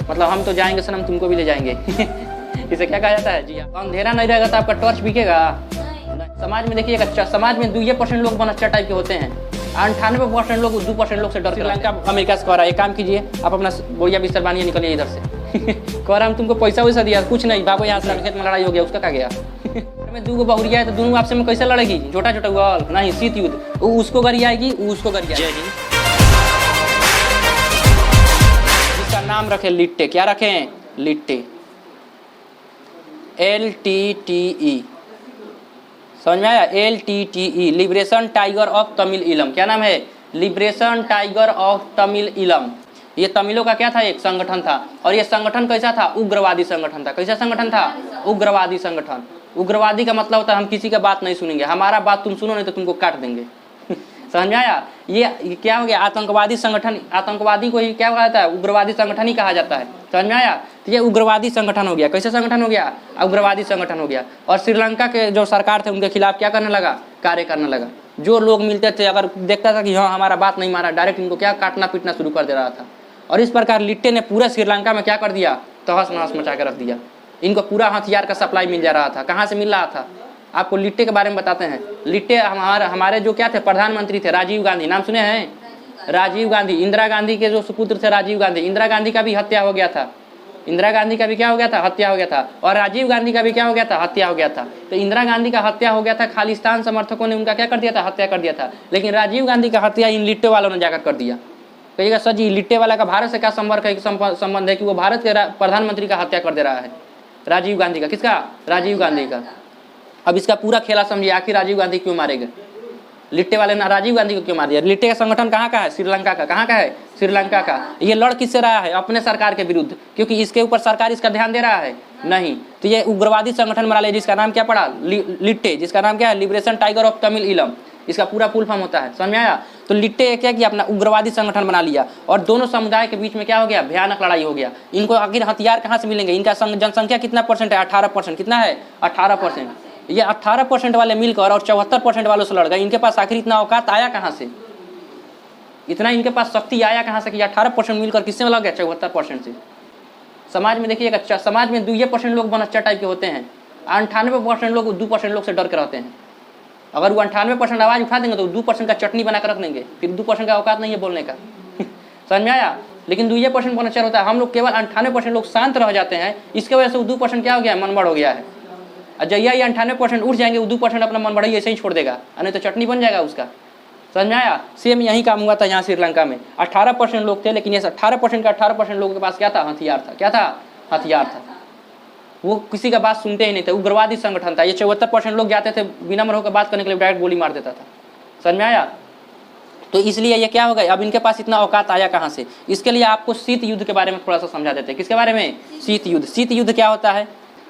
मतलब हम तो जाएंगे सनम, तुमको भी ले जाएंगे। इसे क्या कहा जाता है? जी हाँ। तो अंधेरा नहीं रहेगा तो आपका टॉर्च बिकेगा? समाज में देखिए अच्छा, समाज में 2% लोग बनच्चा टाइप के होते हैं, 98% लोग 2% लोग से डर के अमेरिका से कह रहा है एक काम कीजिए, आप अपना बोरिया बिस्तर बानिए, निकलिए इधर से। कह रहा हम तुमको पैसा वैसा दिया, कुछ नहीं, बाबू यहाँ से खेत में लड़ाई हो गया, उसका क्या गया? में 2 बहुरिया है तो दोनों आपसे में कैसे लड़ेगी? छोटा छोटा हुआ नहीं, शीत युद्ध, वो उसको गरी आएगी, वो उसको गरी आएगी। इसका नाम रखे लिट्टे, क्या रखें? लिट्टे, LTTE, समझ में आया? LTTE, liberation tiger of Tamil इलम। क्या नाम है? लिबरेशन टाइगर ऑफ तमिल इलम। ये तमिलों का क्या था? एक संगठन था, और ये संगठन कैसा था? उग्रवादी संगठन था। कैसा संगठन था? उग्रवादी संगठन। उग्रवादी का मतलब होता है हम किसी का बात नहीं सुनेंगे, हमारा बात तुम सुनो नहीं तो तुमको काट देंगे। समझ में आया? ये क्या हो गया? आतंकवादी संगठन, आतंकवादी को ही क्या कहा जाता है? उग्रवादी संगठन ही कहा जाता है। समझ में आया? तो ये उग्रवादी संगठन हो गया। कैसे संगठन हो गया? उग्रवादी संगठन हो गया। और श्रीलंका के जो सरकार थे उनके खिलाफ क्या करने लगा? कार्य करने लगा। जो लोग मिलते थे, अगर देखता था कि हाँ हमारा बात नहीं माना, डायरेक्ट इनको क्या काटना पीटना शुरू कर दे रहा था। और इस प्रकार लिट्टे ने पूरा श्रीलंका में क्या कर दिया? तहस नहस मचा के रख दिया। इनको पूरा हथियार का सप्लाई मिल जा रहा था। कहाँ से मिल रहा था? आपको लिट्टे के बारे में बताते हैं। लिट्टे हमारे जो क्या थे? प्रधानमंत्री थे, राजीव गांधी। नाम सुने हैं? राजीव गांधी, इंदिरा गांधी के जो सुपुत्र थे राजीव गांधी। इंदिरा गांधी का भी हत्या हो गया था। इंदिरा गांधी का भी क्या हो गया था? हत्या हो गया था। और राजीव गांधी का भी क्या हो गया था? हत्या हो गया था। तो इंदिरा गांधी का हत्या हो गया था, खालिस्तान समर्थकों ने उनका क्या कर दिया था? हत्या कर दिया था। लेकिन राजीव गांधी का हत्या इन लिट्टे वालों ने जाकर कर दिया। कहिएगा सर जी लिट्टे वाला का भारत से क्या संबंध है कि वो भारत के प्रधानमंत्री का हत्या कर दे रहा है? राजीव गांधी का। किसका? राजीव गांधी का। अब इसका पूरा खेला समझिए, आखिर राजीव गांधी क्यों मारे गए? लिट्टे वाले ने राजीव गांधी को क्यों मार दिया? लिट्टे का संगठन कहाँ का है? श्रीलंका का। कहाँ का है? श्रीलंका का। ये लड़ किससे रहा है? अपने सरकार के विरुद्ध, क्योंकि इसके ऊपर सरकार इसका ध्यान दे रहा है नहीं। तो ये उग्रवादी संगठन बना लिया जिसका नाम क्या पड़ा? लिट्टे, जिसका नाम क्या है? लिबरेशन टाइगर ऑफ तमिल इलम। इसका पूरा फुल फॉर्म होता है। समझ में आया? तो लिट्टे क्या किया? अपना उग्रवादी संगठन बना लिया, और दोनों समुदाय के बीच में क्या हो गया? भयानक लड़ाई हो गया। इनको आखिर हथियार कहाँ से मिलेंगे? इनका जनसंख्या कितना परसेंट है? 18%। कितना है? 18%। ये 18% वाले मिलकर और 74% वालों से लड़ गए। इनके पास आखिर इतना औकात आया कहाँ से? इतना इनके पास शक्ति आया कहाँ से कि 18% मिलकर किससे लड़ गया? 74% से। समाज में देखिएगा, समाज में 2% लोग बनच्चा टाइप के होते हैं, 98% लोग 2% लोग से डर के रहते हैं। अगर वो 98% आवाज़ उठा देंगे तो 2% का चटनी बना कर रख देंगे, फिर 2% का औकात नहीं है बोलने का। समझ में आया? लेकिन 2% बनच्चा होता है। हम लोग केवल 98% लोग शांत रह जाते हैं, इसके वजह से वो 2% क्या हो गया? मनबड़ हो गया है। जैया ये 98% उठ जाएंगे, वो 2% अपना मन बढ़ाई ऐसे ही छोड़ देगा, नहीं तो चटनी बन जाएगा उसका। समझ में आया? सेम यही काम हुआ था यहाँ श्रीलंका में। 18% लोग थे, लेकिन ये 18% का 18% लोगों के पास क्या था? हथियार था। क्या था? हथियार था। वो किसी का बात सुनते ही नहीं थे। उग्रवादी संगठन था। ये 74% लोग जाते थे विनम्र होकर बात करने के लिए, डायरेक्ट गोली मार देता था। समझ में आया? तो इसलिए ये क्या हो गया? अब इनके पास इतना औकात आया कहाँ से? इसके लिए आपको शीत युद्ध के बारे में थोड़ा सा समझा देते हैं। किसके बारे में? शीत युद्ध। शीत युद्ध क्या होता है?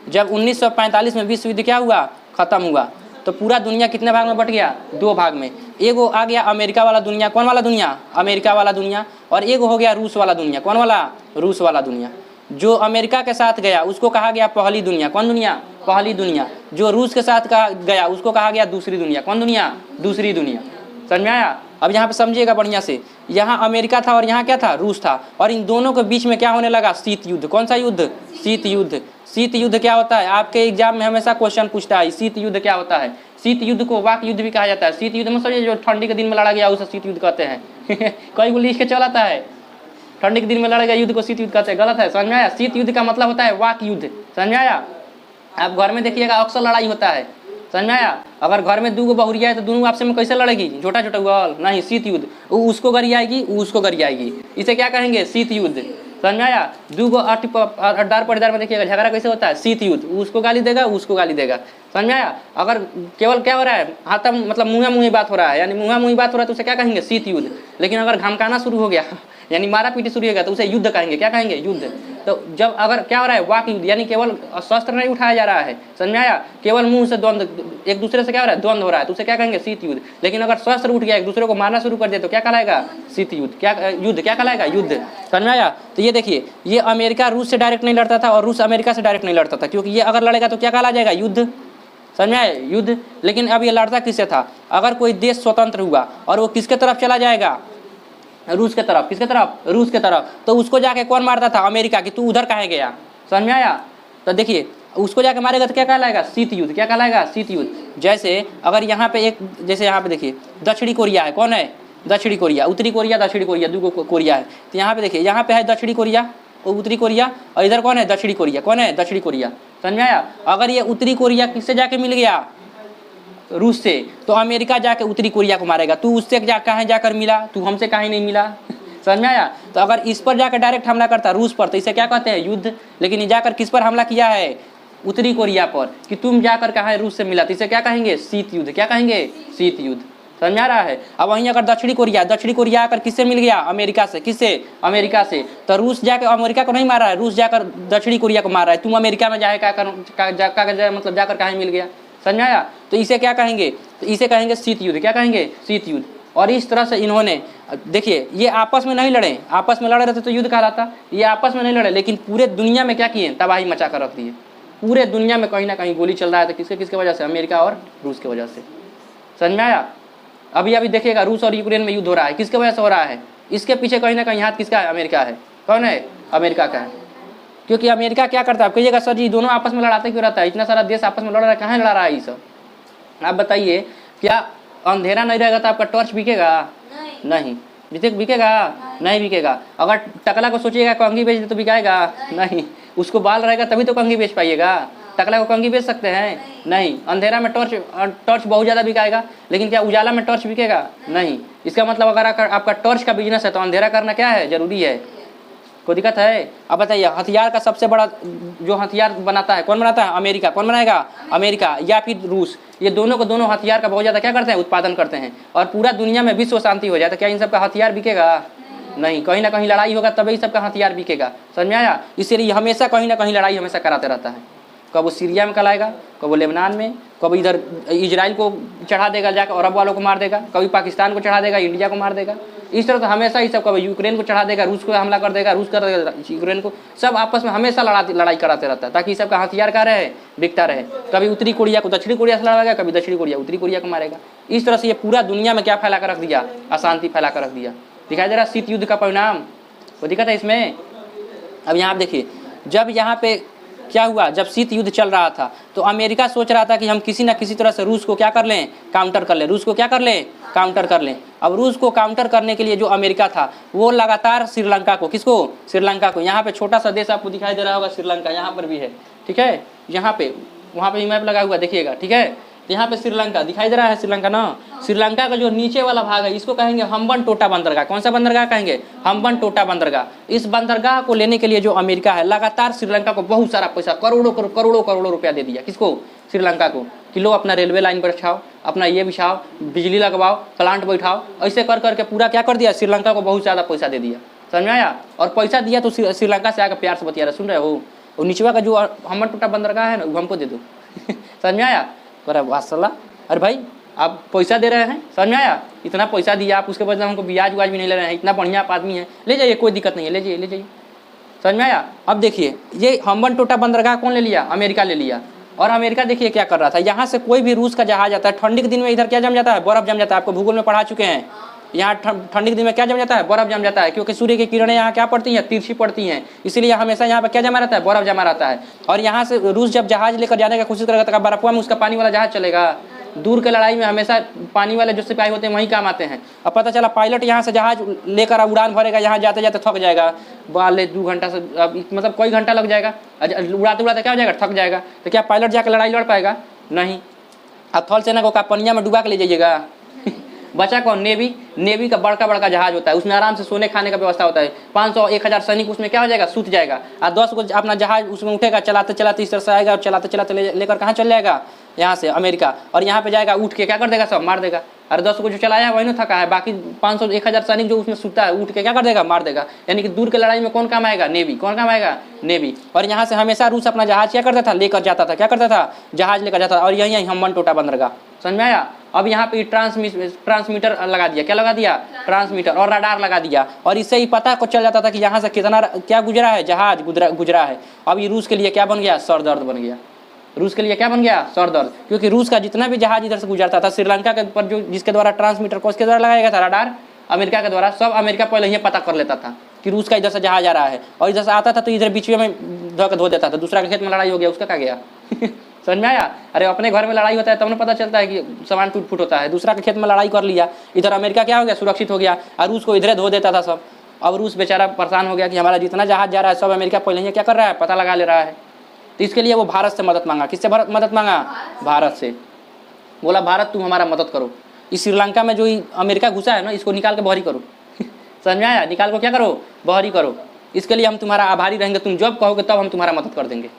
जब 1945 में विश्व युद्ध क्या हुआ? खत्म हुआ, तो पूरा दुनिया कितने भाग में बट गया? 2 भाग में। एगो आ गया अमेरिका वाला दुनिया। कौन वाला दुनिया? अमेरिका वाला दुनिया। और एगो हो गया रूस वाला दुनिया। कौन वाला? रूस वाला दुनिया। जो अमेरिका के साथ गया उसको कहा गया पहली दुनिया। कौन दुनिया? पहली दुनिया। जो रूस के साथ गया उसको कहा गया दूसरी दुनिया। कौन दुनिया? दूसरी दुनिया। समझ में आया? अब यहाँ पे समझिएगा बढ़िया से, यहाँ अमेरिका था और यहाँ क्या था? रूस था। और इन दोनों के बीच में क्या होने लगा? शीत युद्ध। कौन सा युद्ध? शीत युद्ध। शीत युद्ध क्या होता है? आपके एग्जाम में हमेशा क्वेश्चन पूछता है शीत युद्ध क्या होता है। शीत युद्ध को वाक युद्ध भी कहा जाता है। शीत युद्ध में समझिए जो ठंडी के दिन में लड़ा गया उसे शीत युद्ध कहते हैं। कोई लिख के चलाता है ठंडी के दिन में लड़ा गया युद्ध को शीत युद्ध कहते हैं, गलत है। समझ में आया? शीत युद्ध का मतलब होता है वाक युद्ध। समझ में आया? आप घर में देखिएगा अक्सर लड़ाई होता है। समझ में आया? अगर घर में 2 बहुरिया है तो दोनों आपस में कैसे लड़ेगी? छोटा छोटा हुआ नहीं, शीत युद्ध। वो उसको गरी आएगी, वो उसको गरी आएगी। इसे क्या कहेंगे? शीत युद्ध। समझ में आया? 2 अड्डार पड़दार में देखिएगा झगड़ा कैसे होता है? शीत युद्ध। उसको गाली देगा, उसको गाली देगा। समझ में आया? अगर केवल क्या हो रहा है? हाथा मतलब मुँहा मुँही बात हो रहा है, यानी मुँहा मुँही बात हो रहा है तो उसे क्या कहेंगे? शीत युद्ध। लेकिन अगर घमकाना शुरू हो गया यानी मारा पीटी शुरू होगा तो उसे युद्ध कहेंगे। क्या कहेंगे? युद्ध। तो जब अगर क्या हो रहा है? वाक युद्ध, यानी केवल शस्त्र नहीं उठाया जा रहा है। समझ में आया? केवल मुंह से द्वंद, एक दूसरे से क्या हो रहा है? द्वंद हो रहा है, तो उसे क्या कहेंगे? शीत युद्ध। लेकिन अगर शस्त्र उठ गया, एक दूसरे को मारना शुरू कर दिया तो क्या कहलाएगा? शीत युद्ध। क्या युद्ध? क्या कहलाएगा? युद्ध। समझ में आया? तो ये देखिए, ये अमेरिका रूस से डायरेक्ट नहीं लड़ता था और रूस अमेरिका से डायरेक्ट नहीं लड़ता था, क्योंकि ये अगर लड़ेगा तो क्या कहला जाएगा? युद्ध। समझ में आया? युद्ध। लेकिन अब ये लड़ता किससे था? अगर कोई देश स्वतंत्र हुआ और वो किसके तरफ चला जाएगा? रूस के तरफ, किसके तरफ, रूस के तरफ। तो उसको जाके कौन मारता था, अमेरिका, कि तू उधर काहे गया, समझ में आया। तो देखिए उसको जाके मारेगा तो क्या कहलाएगा, शीत युद्ध, क्या कहलाएगा, शीत युद्ध। जैसे अगर यहाँ पे एक, जैसे यहाँ पे देखिए दक्षिणी कोरिया है, कौन है, दक्षिणी कोरिया, उत्तरी कोरिया, दक्षिणी कोरिया, दो कोरिया है। तो यहाँ पे देखिए, यहाँ पे है दक्षिणी कोरिया और उत्तरी कोरिया, और इधर कौन है, दक्षिणी कोरिया, कौन है, दक्षिणी कोरिया, समझ में आया। अगर ये उत्तरी कोरिया किससे जाके मिल गया, रूस से, तो अमेरिका जाके उत्तरी कोरिया को मारेगा। तू उससे कहाँ जाकर मिला, तू हमसे कहीं नहीं मिला, समझ में आया। तो अगर इस पर जाकर डायरेक्ट हमला करता रूस पर, तो इसे क्या कहते हैं, युद्ध। लेकिन ये जाकर किस पर हमला किया है, उत्तरी कोरिया पर, कि तुम जाकर कहाँ रूस से मिला, तो इसे क्या कहेंगे, शीत युद्ध, क्या कहेंगे, शीत युद्ध, समझ में आ रहा है। अब वहीं अगर दक्षिणी कोरिया आकर किससे मिल गया, अमेरिका से, किससे, अमेरिका से, तो रूस जाकर अमेरिका को नहीं मार रहा है, रूस जाकर दक्षिणी कोरिया को मार रहा है। तुम अमेरिका में जाए मतलब जाकर कहाँ मिल गया, समझ में आया। तो इसे क्या कहेंगे, तो इसे कहेंगे शीत युद्ध, क्या कहेंगे, शीत युद्ध। और इस तरह से इन्होंने, देखिए ये आपस में नहीं लड़े, आपस में लड़े रहते तो युद्ध कहलाता, ये आपस में नहीं लड़े, लेकिन पूरे दुनिया में क्या किए, तबाही मचा कर रख दिए। पूरे दुनिया में कहीं ना कहीं गोली चल रहा है, तो किसके किसके वजह से, अमेरिका और रूस की वजह से, समझ में आया। अभी अभी देखिएगा रूस और यूक्रेन में युद्ध हो रहा है, किसके वजह से हो रहा है, इसके पीछे कहीं ना कहीं हाथ किसका है, अमेरिका है, कौन है, अमेरिका का है। क्योंकि अमेरिका क्या करता है, आप कहिएगा सर जी दोनों आपस में लड़ाते क्यों रहता है, इतना सारा देश आपस में लड़ रहा है, कहाँ लड़ा रहा है ये सब। आप बताइए, क्या अंधेरा नहीं रहेगा तो आपका टॉर्च बिकेगा, नहीं बिकेगा, नहीं बिकेगा। अगर टकला को सोचिएगा कंघी बेच दे तो बिकाएगा, नहीं। उसको बाल रहेगा तभी तो कंघी बेच पाइएगा, टकला को कंघी बेच सकते हैं, नहीं। अंधेरा में टॉर्च बहुत ज़्यादा बिकाएगा, लेकिन क्या उजाला में टॉर्च बिकेगा, नहीं। इसका मतलब अगर आपका टॉर्च का बिजनेस है तो अंधेरा करना क्या है, जरूरी है, कोई दिक्कत है। अब बताइए, हथियार का सबसे बड़ा जो हथियार बनाता है, कौन बनाता है, अमेरिका, कौन बनाएगा, अमेरिका या फिर रूस। ये दोनों को दोनों हथियार का बहुत ज़्यादा क्या करते हैं, उत्पादन करते हैं। और पूरा दुनिया में विश्व शांति हो जाए तो क्या इन सब का हथियार बिकेगा, नहीं। कहीं ना कहीं लड़ाई होगा तभी सबका हथियार बिकेगा, समझ में आया। इसीलिए हमेशा कहीं ना कहीं लड़ाई हमेशा कराते रहता है। कब वो सीरिया में कराएगा, कब वो लेबनान में, कब इधर इजराइल को चढ़ा देगा जाकर अरब वालों को मार देगा, कभी पाकिस्तान को चढ़ा देगा, इंडिया को मार देगा। इस तरह से हमेशा ही सब, कभी यूक्रेन को चढ़ा देगा, रूस को हमला कर देगा, रूस कर देगा यूक्रेन को, सब आपस में हमेशा लड़ाई कराते रहता है, ताकि सबका हथियार का रहे, बिकता रहे। कभी उत्तरी कोरिया को दक्षिणी कोरिया से लड़ाएगा, कभी दक्षिणी कोरिया उत्तरी कोरिया को मारेगा। इस तरह से ये पूरा दुनिया में क्या फैला कर रख दिया, अशांति फैला कर रख दिया। दिखाई दे रहा शीत युद्ध का परिणाम, वो दिक्कत है इसमें। अब यहाँ आप देखिए, जब यहाँ पे क्या हुआ, जब शीत युद्ध चल रहा था तो अमेरिका सोच रहा था कि हम किसी ना किसी तरह से रूस को क्या कर लें, काउंटर कर लें, रूस को क्या कर लें, काउंटर कर लें। अब रूस को काउंटर करने के लिए जो अमेरिका था वो लगातार श्रीलंका को, किसको, श्रीलंका को, यहाँ पे छोटा सा देश आपको दिखाई दे रहा होगा श्रीलंका, यहाँ पर भी है, ठीक है, यहाँ पे, वहाँ पे मैप लगा हुआ देखिएगा, ठीक है। तो यहाँ पे श्रीलंका दिखाई दे रहा है, श्रीलंका ना, श्रीलंका का जो नीचे वाला भाग है इसको कहेंगे हम्बनटोटा बंदरगाह। कौन सा बंदरगाह कहेंगे, हम्बनटोटा बंदरगाह। इस बंदरगाह को लेने के लिए जो अमेरिका है लगातार श्रीलंका को बहुत सारा पैसा, करोड़ों रुपया दे दिया, किसको, श्रीलंका को, कि लो अपना रेलवे लाइन बैठाओ, अपना ये बिछाओ, बिजली लगवाओ, प्लांट बैठाओ, ऐसे कर करके पूरा क्या कर दिया, श्रीलंका को बहुत ज़्यादा पैसा दे दिया, समझ में आया। और पैसा दिया तो श्रीलंका से आकर प्यार से बतिया रहे, सुन रहे हो, और नीचवा का जो हम्बनटोटा बंदरगाह है ना वो हमको दे दो समझ में आया। अरे वासला, अरे भाई आप पैसा दे रहे हैं, समझ में आया, इतना पैसा दिया आप, उसके बदले हमको ब्याज व्याज भी नहीं ले रहे हैं, इतना बढ़िया आप आदमी है, ले जाइए, कोई दिक्कत नहीं है, ले जाइए, समझ में आया। अब देखिए ये हम्बनटोटा बंदरगाह कौन ले लिया, अमेरिका ले लिया। और अमेरिका देखिए क्या कर रहा था, यहाँ से कोई भी रूस का जहाज आता है, ठंडी के दिन में इधर क्या जम जाता है, बर्फ जम जाता है। आपको भूगोल में पढ़ा चुके हैं, यहाँ ठंडी के दिन में क्या जम जाता है, बर्फ जम जाता है, क्योंकि सूर्य की किरणें यहाँ क्या पड़ती हैं, तिरछी पड़ती हैं, इसलिए हमेशा यहाँ पर क्या जमा रहता है, बर्फ जमा रहता है। और यहाँ से रूस जब जहाज लेकर जाने की कोशिश करेगा तो बर्फुआ में उसका पानी वाला जहाज चलेगा। दूर के लड़ाई में हमेशा पानी वाले जो सिपाही होते हैं वहीं काम आते हैं। अब पता चला पायलट यहाँ से जहाज लेकर उड़ान भरेगा, यहाँ जाते जाते थक जाएगा, बाले 2 घंटा से मतलब कोई घंटा लग जाएगा, उड़ाते उड़ाते क्या हो जाएगा, थक जाएगा। तो क्या पायलट जाकर लड़ाई लड़ पाएगा, नहीं। अब थल सेना को पनिया में डुबा के ले जाइएगा बचा कौन, नेवी का बड़का जहाज होता है, उसमें आराम से सोने खाने का व्यवस्था होता है। 500-1000 सैनिक उसमें क्या हो जाएगा, सूत जाएगा। और 10 को अपना जहाज उसमें उठेगा, चलाते चलाते इस तरह से आएगा और चलाते चलाते लेकर कहाँ चल जाएगा, यहाँ से अमेरिका, और यहाँ पे जाएगा, उठ के क्या कर देगा, सब मार देगा। अरे 10 को जो चलाया है वही ना थका है, बाकी 500-1000 सैनिक जो उसमें सूता है उठ के क्या कर देगा, मार देगा। यानी कि दूर के लड़ाई में कौन काम आएगा, नेवी। कौन काम आएगा, नेवी। और यहाँ से हमेशा रूस अपना जहाज क्या करता था, लेकर जाता था, क्या करता था, जहाज लेकर जाता था। और यही हम्बनटोटा बंदरगाह, समझ में आया। अब यहाँ पे ट्रांसमीटर लगा दिया, क्या लगा दिया, ट्रांसमीटर, और रडार लगा दिया, और इससे ही पता को चल जाता था कि यहाँ से कितना क्या गुजरा है, जहाज गुजरा है। अब ये रूस के लिए क्या बन गया, सर दर्द बन गया। रूस के लिए क्या बन गया, सर दर्द, क्योंकि रूस का जितना भी जहाज इधर से गुजरता था श्रीलंका के ऊपर, जो जिसके द्वारा ट्रांसमीटर को उसके द्वारा लगाया गया था रडार, अमेरिका के द्वारा। सब अमेरिका पहले ही पता कर लेता था कि रूस का इधर से जहाज आ रहा है, और इधर से आता था तो इधर बीच में धो देता था। दूसरा के खेत में लड़ाई हो गया, उसका क्या गया समझ में आया? अरे अपने घर में लड़ाई होता है तब ना पता चलता है कि सामान टूट फूट होता है। दूसरा के खेत में लड़ाई कर लिया, इधर अमेरिका क्या हो गया, सुरक्षित हो गया, और रूस को इधर धो देता था सब। अब रूस बेचारा परेशान हो गया कि हमारा जितना जहाज जा रहा है सब अमेरिका पहले ही क्या कर रहा है, पता लगा ले रहा है। तो इसके लिए वो भारत से मदद मांगा। किससे मदद मांगा? भारत से। बोला भारत तुम हमारा मदद करो, इस श्रीलंका में जो अमेरिका घुसा है ना, इसको निकाल के बहरी करो समझ में आया? निकाल को क्या करो, बहरी करो। इसके लिए हम तुम्हारा आभारी रहेंगे, तुम जब कहोगे तब हम तुम्हारा मदद कर देंगे।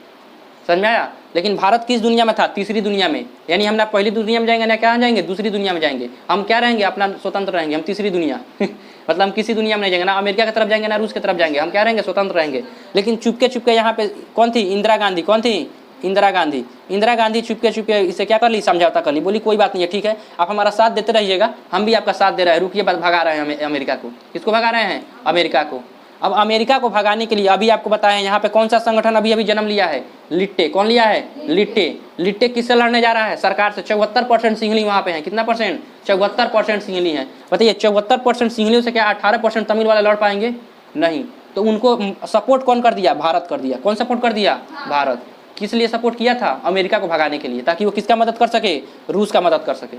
समझ में आया? लेकिन भारत किस दुनिया में था? तीसरी दुनिया में। यानी हम ना पहली दुनिया में जाएंगे ना क्या जाएंगे, दूसरी दुनिया में जाएंगे। हम क्या रहेंगे, अपना स्वतंत्र रहेंगे, हम तीसरी दुनिया मतलब हम किसी दुनिया में नहीं जाएंगे, ना अमेरिका की तरफ जाएंगे ना रूस की तरफ जाएंगे, हम क्या रहेंगे, स्वतंत्र रहेंगे। लेकिन चुपके चुपके यहाँ पे कौन थी, इंदिरा गांधी। कौन थी? इंदिरा गांधी। इंदिरा गांधी चुपके चुपके इसे क्या कर ली, समझौता कर ली। बोली कोई बात नहीं है, ठीक है, आप हमारा साथ देते रहिएगा, हम भी आपका साथ दे रहे हैं, रुकिए, भगा रहे हैं अमेरिका को। किसको भगा रहे हैं? अमेरिका को। अब अमेरिका को भगाने के लिए अभी आपको बताया यहाँ पे कौन सा संगठन अभी अभी जन्म लिया है, लिट्टे। कौन लिया है? लिट्टे। लिट्टे किससे लड़ने जा रहा है? सरकार से। 74% सिंहली वहाँ पे है। कितना परसेंट? 74% सिंहली है। बताइए 74% सिंहलियों से क्या 18% तमिल वाले लड़ पाएंगे? नहीं। तो उनको सपोर्ट कौन कर दिया? भारत कर दिया। कौन सपोर्ट कर दिया? भारत। किस लिए सपोर्ट किया था? अमेरिका को भगाने के लिए, ताकि वो किसका मदद कर सके, रूस का मदद कर सके।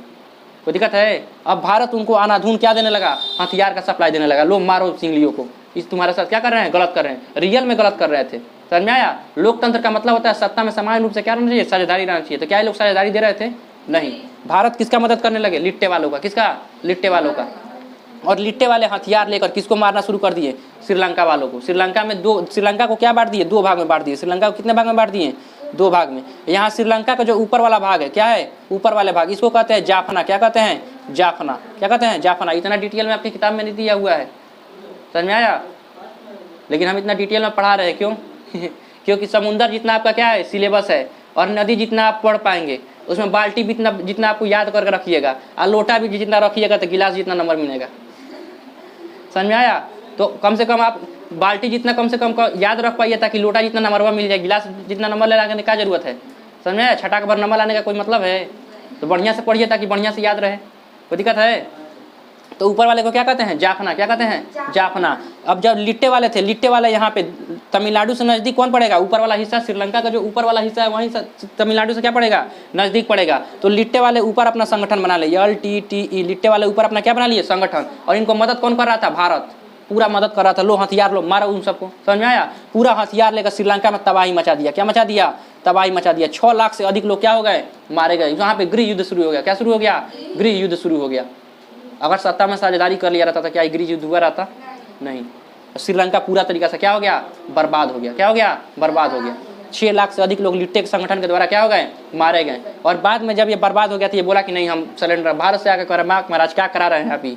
कोई दिक्कत है? अब भारत उनको अनाधून क्या देने लगा, हथियार का सप्लाई देने लगा। लो मारो सिंहलियों को, इस तुम्हारे साथ क्या कर रहे हैं, गलत कर रहे हैं, रियल में गलत कर रहे थे। समझ में आया? लोकतंत्र का मतलब होता है सत्ता में समान रूप से क्या रहना चाहिए, साझेदारी रहना चाहिए। तो क्या ये लोग साझेदारी दे रहे थे? नहीं। भारत किसका मदद करने लगे? लिट्टे वालों का। किसका? लिट्टे वालों का। और लिट्टे वाले हथियार लेकर किसको मारना शुरू कर दिए? श्रीलंका वालों को। श्रीलंका में श्रीलंका को क्या बांट दिए? 2 भाग में बांट दिए। श्रीलंका को कितने भाग में बांट दिए? 2 भाग में। यहाँ श्रीलंका का जो ऊपर वाला भाग है, क्या है, ऊपर वाले भाग, इसको कहते हैं जाफना। क्या कहते हैं? जाफना। क्या कहते हैं? जाफना। इतना डिटेल में आपकी किताब में नहीं दिया हुआ है। समझ में आया? लेकिन हम इतना डिटेल में पढ़ा रहे हैं, क्यों? क्योंकि समुंदर जितना आपका क्या है, सिलेबस है, और नदी जितना आप पढ़ पाएंगे, उसमें बाल्टी भी जितना आपको याद करके रखिएगा, और लोटा भी जितना रखिएगा तो गिलास जितना नंबर मिलेगा। समझ में आया? तो कम से कम आप बाल्टी जितना कम से कम याद रख पाइए, ताकि लोटा जितना नंबर मिल जाए, गिलास जितना नंबर ले लाने की क्या जरूरत है। समझ में आया? छटाक भर नंबर लाने का कोई मतलब है? तो बढ़िया से पढ़िए ताकि बढ़िया से याद रहे। कोई दिक्कत है? तो ऊपर वाले को क्या कहते हैं? जाफना। क्या कहते हैं? जाफना। अब जब लिट्टे वाले थे, लिट्टे वाले यहाँ पे तमिलनाडु से नजदीक कौन पड़ेगा? ऊपर वाला हिस्सा, श्रीलंका का जो ऊपर वाला हिस्सा है वहीं तमिलनाडु से क्या पड़ेगा? नजदीक पड़ेगा। तो लिट्टे वाले ऊपर अपना संगठन बना लिए, LTTE। लिट्टे वाले ऊपर अपना क्या बना लिए? संगठन। और इनको मदद कौन कर रहा था? भारत पूरा मदद कर रहा था। लो हथियार लो, मारो उन सबको। समझ में आया? पूरा हथियार लेकर श्रीलंका में तबाही मचा दिया। क्या मचा दिया? तबाही मचा दिया। 6 लाख से अधिक लोग क्या हो गए? मारे गए। यहाँ पे गृह युद्ध शुरू हो गया। क्या शुरू हो गया? गृह युद्ध शुरू हो गया। अगर सत्ता में साझेदारी कर लिया रहता था, क्या गृह युद्ध हुआ रहता? नहीं। श्रीलंका पूरा तरीका से क्या हो गया? बर्बाद हो गया। क्या हो गया? बर्बाद हो गया। 6 लाख से अधिक लोग लिट्टे के संगठन के द्वारा क्या हो गए? मारे गए। और बाद में जब ये बर्बाद हो गया तो ये बोला कि नहीं, हम सरेंडर। भारत से आकर कह महाराज क्या करा रहे हैं अभी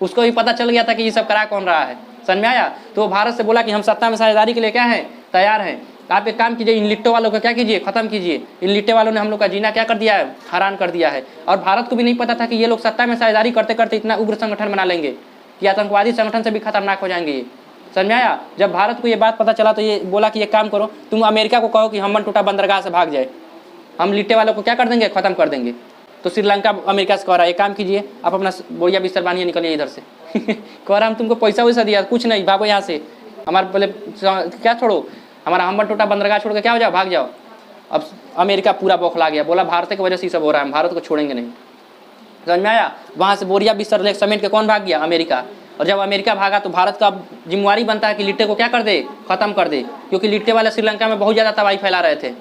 उसको भी पता चल गया था कि ये सब करा कौन रहा है। समझ में आया? तो भारत से बोला कि हम सत्ता में साझेदारी के लिए क्या है, तैयार हैं। आप एक काम कीजिए, इन लिट्टो वालों को क्या कीजिए, खत्म कीजिए। इन लिट्टे वालों ने हम लोग का जीना क्या कर दिया है, हरान कर दिया है। और भारत को भी नहीं पता था कि ये लोग सत्ता में साझेदारी करते करते इतना उग्र संगठन बना लेंगे कि आतंकवादी संगठन से भी खतरनाक हो जाएंगे ये। समझ में आया? जब भारत को ये बात पता चला तो ये बोला कि ये काम करो, तुम अमेरिका को कहो कि हमन टूटा बंदरगाह से भाग जाए, हम लिट्टे वालों को क्या कर देंगे, खत्म कर देंगे। तो श्रीलंका अमेरिका से कह रहा है, एक काम कीजिए, आप अपना बोरिया बिस्तर बांधिए, निकलिए इधर से कह रहा हम तुमको पैसा वैसा दिया, कुछ नहीं, भागो यहाँ से, हमारे पहले क्या छोड़ो, हमारा हम्बन टूटा बंदरगाह छोड़ के क्या हो जाओ, भाग जाओ। अब अमेरिका पूरा बौखला गया, बोला भारत की वजह से सब हो रहा है, हम भारत को छोड़ेंगे नहीं। समझ में आया? वहाँ से बोरिया बिस्तर लेकर समेट के कौन भाग गया, अमेरिका। और जब अमेरिका भागा तो भारत का जिम्मेवारी बनता है कि लिट्टे को क्या कर दे, खत्म कर दे, क्योंकि लिट्टे वाले श्रीलंका में बहुत ज़्यादा तबाही फैला रहे थे,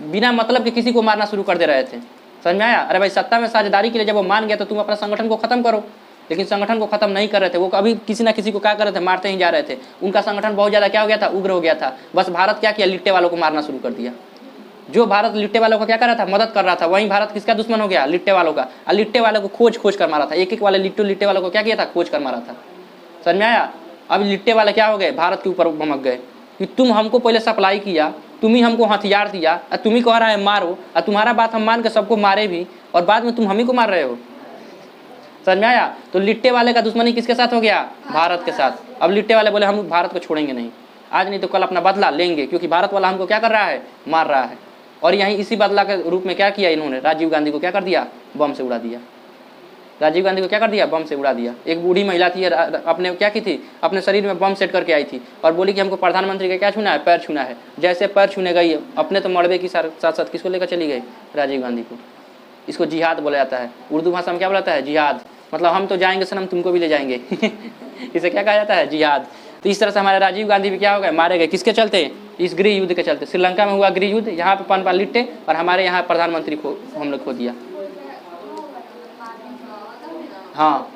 बिना मतलब कि किसी को मारना शुरू कर दे रहे थे। समझ में आया? अरे भाई सत्ता में साझेदारी के लिए जब वो मान गया तो तुम अपना संगठन को खत्म करो, लेकिन संगठन को खत्म नहीं कर रहे थे, वो कभी किसी ना किसी को क्या कर रहे थे, मारते ही जा रहे थे। उनका संगठन बहुत ज़्यादा क्या हो गया था, उग्र हो गया था। बस भारत क्या किया, लिट्टे वालों को मारना शुरू कर दिया। जो भारत लिट्टे वालों को क्या कर रहा था, मदद कर रहा था, वहीं भारत किसका दुश्मन हो गया, लिट्टे वालों का। और लिट्टे वालों को खोज कर मारा था, एक एक वाले लिट्टे वालों को क्या किया था, खोज कर मारा था। समझ में आया? अब लिट्टे वाले क्या हो गए, भारत के ऊपर भमक गए कि तुम हमको पहले सप्लाई किया, तुम ही हमको हथियार दिया, और तुम ही कह रहा है मारो, और तुम्हारा बात हम मान के सबको मारे भी, और बाद में तुम हम ही को मार रहे हो। समझ में आया? तो लिट्टे वाले का दुश्मनी किसके साथ हो गया, भारत के साथ। अब लिट्टे वाले बोले हम भारत को छोड़ेंगे नहीं, आज नहीं तो कल अपना बदला लेंगे, क्योंकि भारत वाला हमको क्या कर रहा है, मार रहा है। और यहीं इसी बदला के रूप में क्या किया इन्होंने, राजीव गांधी को क्या कर दिया, बम से उड़ा दिया। राजीव गांधी को क्या कर दिया, बम से उड़ा दिया। एक बूढ़ी महिला थी, अपने क्या की थी, अपने शरीर में बम सेट करके आई थी और बोली कि हमको प्रधानमंत्री का क्या छूना है, पैर छूना है। जैसे पैर छूने गई, अपने तो मलबे की साथ साथ किसको लेकर चली गई, राजीव गांधी को। इसको जिहाद बोला जाता है, उर्दू भाषा में क्या बोला जाता है, जिहाद। मतलब हम तो जाएंगे सनम, तुमको भी ले जाएंगे इसे क्या कहा जाता है, जिहाद। तो इस तरह से हमारे राजीव गांधी भी क्या हो गए, मारे गए। किसके चलते, इस गृह युद्ध के चलते। श्रीलंका में हुआ गृह युद्ध, यहाँ पे पनपा लिट्टे, और हमारे यहाँ प्रधानमंत्री को हम लोग खो दिया। हाँ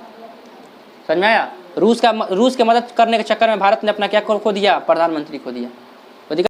समझ में आया। रूस के मदद करने के चक्कर में भारत ने अपना क्या खो दिया, प्रधानमंत्री खो दिया।